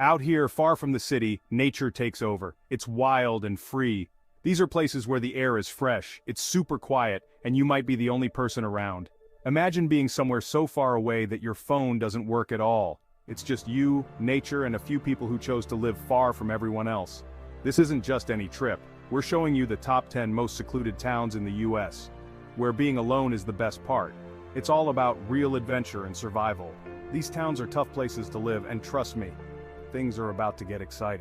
Out here, far from the city, nature takes over. It's wild and free. These are places where the air is fresh, it's super quiet, and you might be the only person around. Imagine being somewhere so far away that your phone doesn't work at all. It's just you, nature, and a few people who chose to live far from everyone else. This isn't just any trip. We're showing you the top 10 most secluded towns in the US, where being alone is the best part. It's all about real adventure and survival. These towns are tough places to live, and trust me, things are about to get exciting.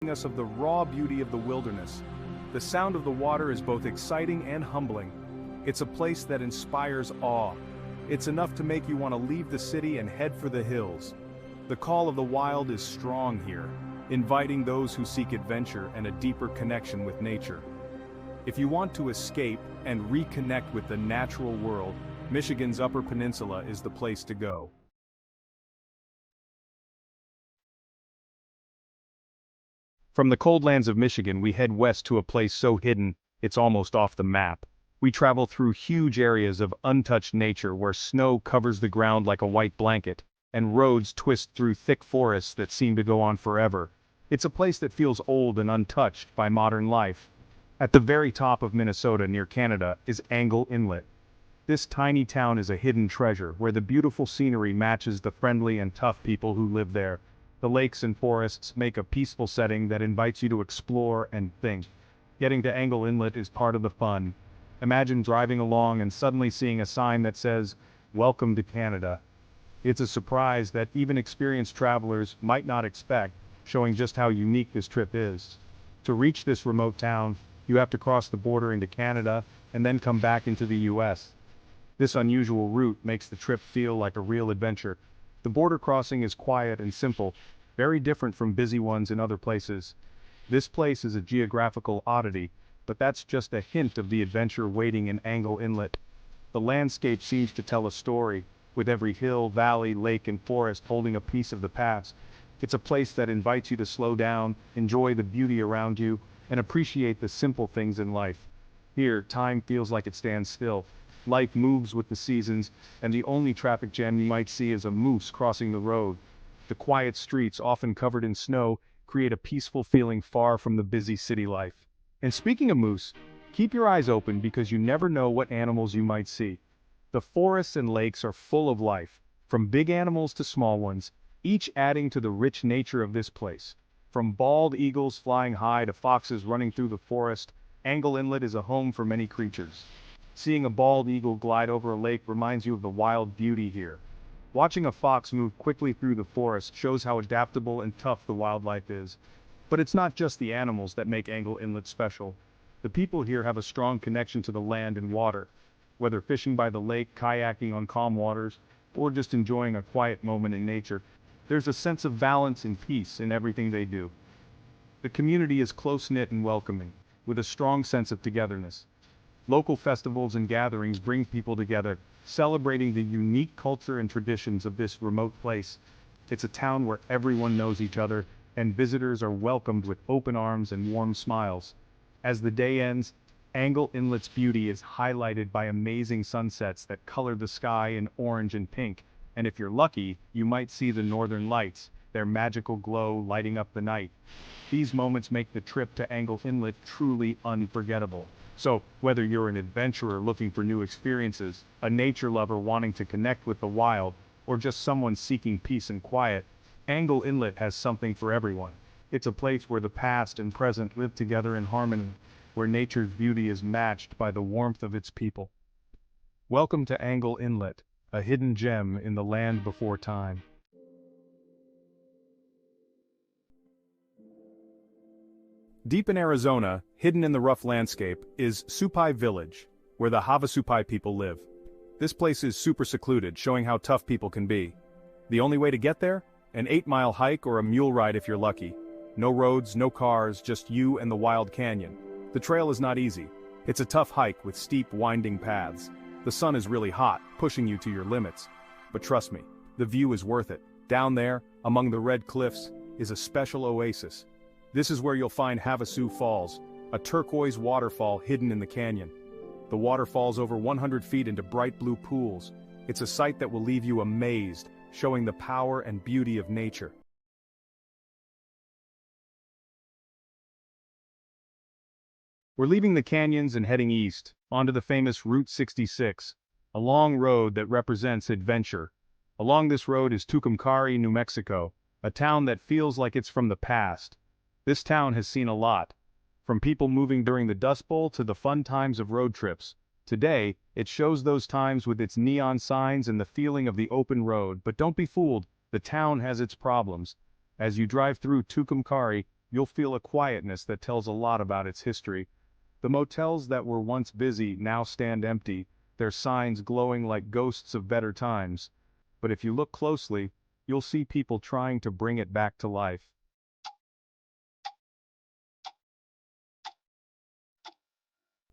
Us of the raw beauty of the wilderness. The sound of the water is both exciting and humbling. It's a place that inspires awe. It's enough to make you want to leave the city and head for the hills. The call of the wild is strong here, inviting those who seek adventure and a deeper connection with nature. If you want to escape and reconnect with the natural world, Michigan's Upper Peninsula is the place to go. From the cold lands of Michigan, we head west to a place so hidden, it's almost off the map. We travel through huge areas of untouched nature where snow covers the ground like a white blanket, and roads twist through thick forests that seem to go on forever. It's a place that feels old and untouched by modern life. At the very top of Minnesota near Canada is Angle Inlet. This tiny town is a hidden treasure where the beautiful scenery matches the friendly and tough people who live there. The lakes and forests make a peaceful setting that invites you to explore and think. Getting to Angle Inlet is part of the fun. Imagine driving along and suddenly seeing a sign that says, "Welcome to Canada." It's a surprise that even experienced travelers might not expect, showing just how unique this trip is. To reach this remote town, you have to cross the border into Canada and then come back into the US. This unusual route makes the trip feel like a real adventure. The border crossing is quiet and simple, very different from busy ones in other places. This place is a geographical oddity, but that's just a hint of the adventure waiting in Angle Inlet. The landscape seems to tell a story, with every hill, valley, lake, and forest holding a piece of the past. It's a place that invites you to slow down, enjoy the beauty around you, and appreciate the simple things in life. Here, time feels like it stands still. Life moves with the seasons, and the only traffic jam you might see is a moose crossing the road. The quiet streets, often covered in snow, create a peaceful feeling far from the busy city life. And speaking of moose, keep your eyes open because you never know what animals you might see. The forests and lakes are full of life, from big animals to small ones, each adding to the rich nature of this place. From bald eagles flying high to foxes running through the forest, Angle Inlet is a home for many creatures. Seeing a bald eagle glide over a lake reminds you of the wild beauty here. Watching a fox move quickly through the forest shows how adaptable and tough the wildlife is. But it's not just the animals that make Angle Inlet special. The people here have a strong connection to the land and water. Whether fishing by the lake, kayaking on calm waters, or just enjoying a quiet moment in nature, there's a sense of balance and peace in everything they do. The community is close-knit and welcoming, with a strong sense of togetherness. Local festivals and gatherings bring people together, celebrating the unique culture and traditions of this remote place. It's a town where everyone knows each other, and visitors are welcomed with open arms and warm smiles. As the day ends, Angle Inlet's beauty is highlighted by amazing sunsets that color the sky in orange and pink, and if you're lucky, you might see the northern lights, their magical glow lighting up the night. These moments make the trip to Angle Inlet truly unforgettable. So, whether you're an adventurer looking for new experiences, a nature lover wanting to connect with the wild, or just someone seeking peace and quiet, Angle Inlet has something for everyone. It's a place where the past and present live together in harmony, where nature's beauty is matched by the warmth of its people. Welcome to Angle Inlet, a hidden gem in the land before time. Deep in Arizona, hidden in the rough landscape, is Supai village, where the Havasupai people live. This place is super secluded, showing how tough people can be. The only way to get there? An 8-mile hike or a mule ride if you're lucky. No roads, no cars, just you and the wild canyon. The trail is not easy. It's a tough hike with steep, winding paths. The sun is really hot, pushing you to your limits. But trust me, the view is worth it. Down there, among the red cliffs, is a special oasis. This is where you'll find Havasu Falls, a turquoise waterfall hidden in the canyon. The water falls over 100 feet into bright blue pools. It's a sight that will leave you amazed, showing the power and beauty of nature. We're leaving the canyons and heading east, onto the famous Route 66, a long road that represents adventure. Along this road is Tucumcari, New Mexico, a town that feels like it's from the past. This town has seen a lot, from people moving during the Dust Bowl to the fun times of road trips. Today, it shows those times with its neon signs and the feeling of the open road, but don't be fooled, the town has its problems. As you drive through Tucumcari, you'll feel a quietness that tells a lot about its history. The motels that were once busy now stand empty, their signs glowing like ghosts of better times. But if you look closely, you'll see people trying to bring it back to life.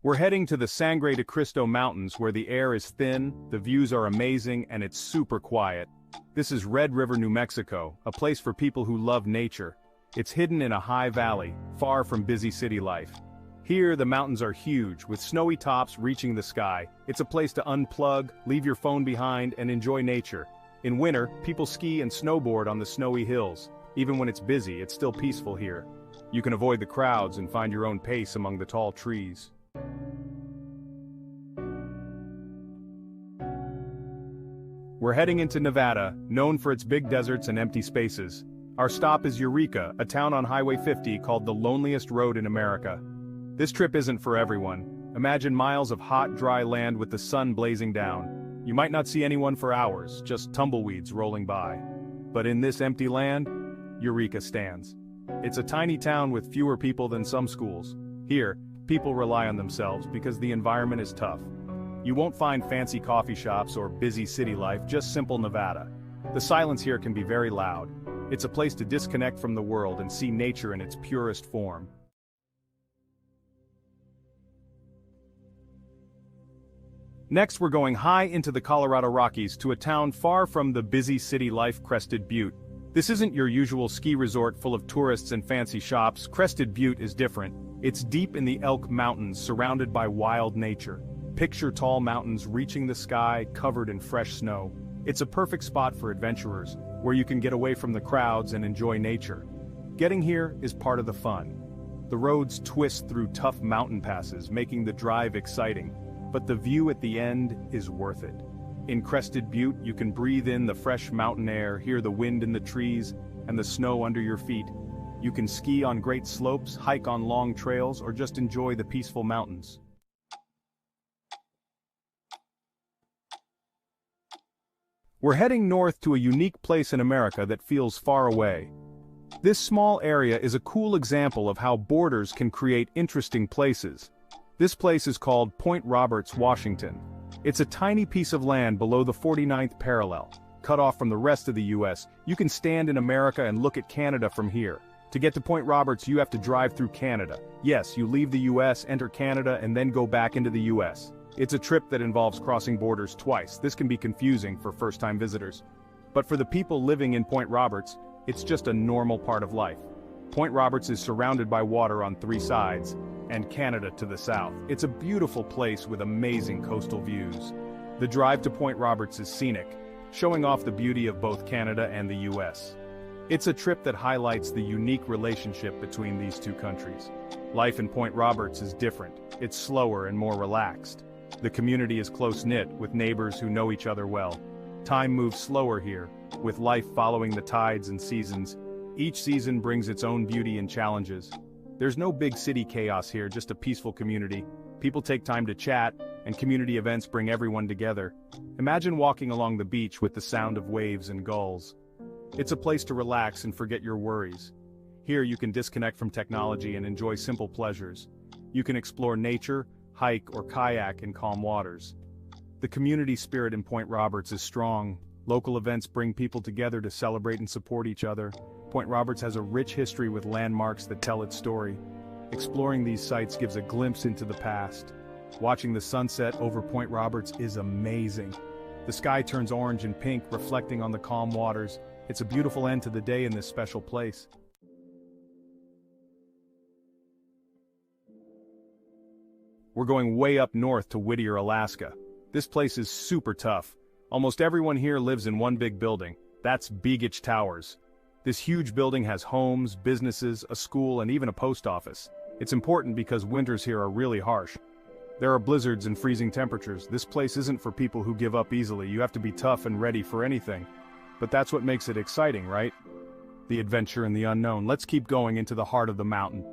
We're heading to the Sangre de Cristo Mountains where the air is thin, the views are amazing, and it's super quiet. This is Red River, New Mexico, a place for people who love nature. It's hidden in a high valley, far from busy city life. Here, the mountains are huge, with snowy tops reaching the sky. It's a place to unplug, leave your phone behind, and enjoy nature. In winter, people ski and snowboard on the snowy hills. Even when it's busy, it's still peaceful here. You can avoid the crowds and find your own pace among the tall trees. We're heading into Nevada, known for its big deserts and empty spaces. Our stop is Eureka, a town on Highway 50 called the loneliest road in America. This trip isn't for everyone. Imagine miles of hot, dry land with the sun blazing down. You might not see anyone for hours, just tumbleweeds rolling by. But in this empty land, Eureka stands. It's a tiny town with fewer people than some schools. Here, people rely on themselves because the environment is tough. You won't find fancy coffee shops or busy city life, just simple Nevada. The silence here can be very loud. It's a place to disconnect from the world and see nature in its purest form. Next, we're going high into the Colorado Rockies to a town far from the busy city life, Crested, Butte. This isn't your usual ski resort full of tourists and fancy shops. Crested Butte is different. It's deep in the Elk Mountains, surrounded by wild nature. Picture tall mountains reaching the sky, covered in fresh snow. It's a perfect spot for adventurers, where you can get away from the crowds and enjoy nature. Getting here is part of the fun. The roads twist through tough mountain passes, making the drive exciting. But the view at the end is worth it. In Crested Butte, you can breathe in the fresh mountain air, hear the wind in the trees, and the snow under your feet. You can ski on great slopes, hike on long trails, or just enjoy the peaceful mountains. We're heading north to a unique place in America that feels far away. This small area is a cool example of how borders can create interesting places. This place is called Point Roberts, Washington. It's a tiny piece of land below the 49th parallel. Cut off from the rest of the US, you can stand in America and look at Canada from here. To get to Point Roberts, you have to drive through Canada. Yes, you leave the US, enter Canada, and then go back into the US. It's a trip that involves crossing borders twice. This can be confusing for first-time visitors. But for the people living in Point Roberts, it's just a normal part of life. Point Roberts is surrounded by water on 3 sides, and Canada to the south. It's a beautiful place with amazing coastal views. The drive to Point Roberts is scenic, showing off the beauty of both Canada and the US. It's a trip that highlights the unique relationship between these two countries. Life in Point Roberts is different. It's slower and more relaxed. The community is close-knit, with neighbors who know each other well. Time moves slower here, with life following the tides and seasons. Each season brings its own beauty and challenges. There's no big city chaos here, just a peaceful community. People take time to chat, and community events bring everyone together. Imagine walking along the beach with the sound of waves and gulls. It's a place to relax and forget your worries. Here you can disconnect from technology and enjoy simple pleasures. You can explore nature, hike or kayak in calm waters. The community spirit in Point Roberts is strong. Local events bring people together to celebrate and support each other. Point Roberts has a rich history with landmarks that tell its story. Exploring these sites gives a glimpse into the past. Watching the sunset over Point Roberts is amazing. The sky turns orange and pink, reflecting on the calm waters. It's a beautiful end to the day in this special place. We're going way up north to Whittier, Alaska. This place is super tough. Almost everyone here lives in one big building. That's Beagich Towers. This huge building has homes, businesses, a school, and even a post office. It's important because winters here are really harsh. There are blizzards and freezing temperatures. This place isn't for people who give up easily. You have to be tough and ready for anything. But that's what makes it exciting, right? The adventure and the unknown. Let's keep going into the heart of the mountain.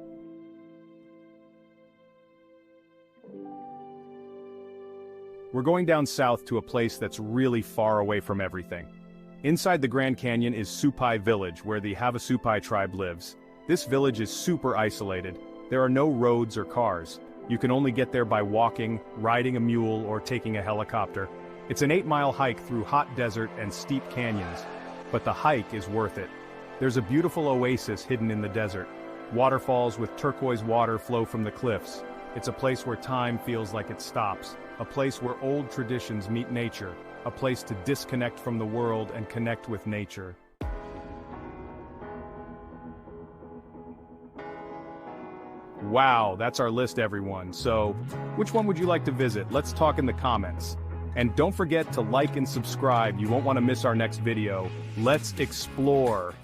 We're going down south to a place that's really far away from everything. Inside the Grand Canyon is Supai village, where the Havasupai tribe lives. This village is super isolated. There are no roads or cars. You can only get there by walking, riding a mule, or taking a helicopter. It's an 8-mile hike through hot desert and steep canyons. But the hike is worth it. There's a beautiful oasis hidden in the desert. Waterfalls with turquoise water flow from the cliffs. It's a place where time feels like it stops. A place where old traditions meet nature. A place to disconnect from the world and connect with nature. Wow, that's our list, everyone. So, which one would you like to visit? Let's talk in the comments. And don't forget to like and subscribe. You won't want to miss our next video. Let's explore.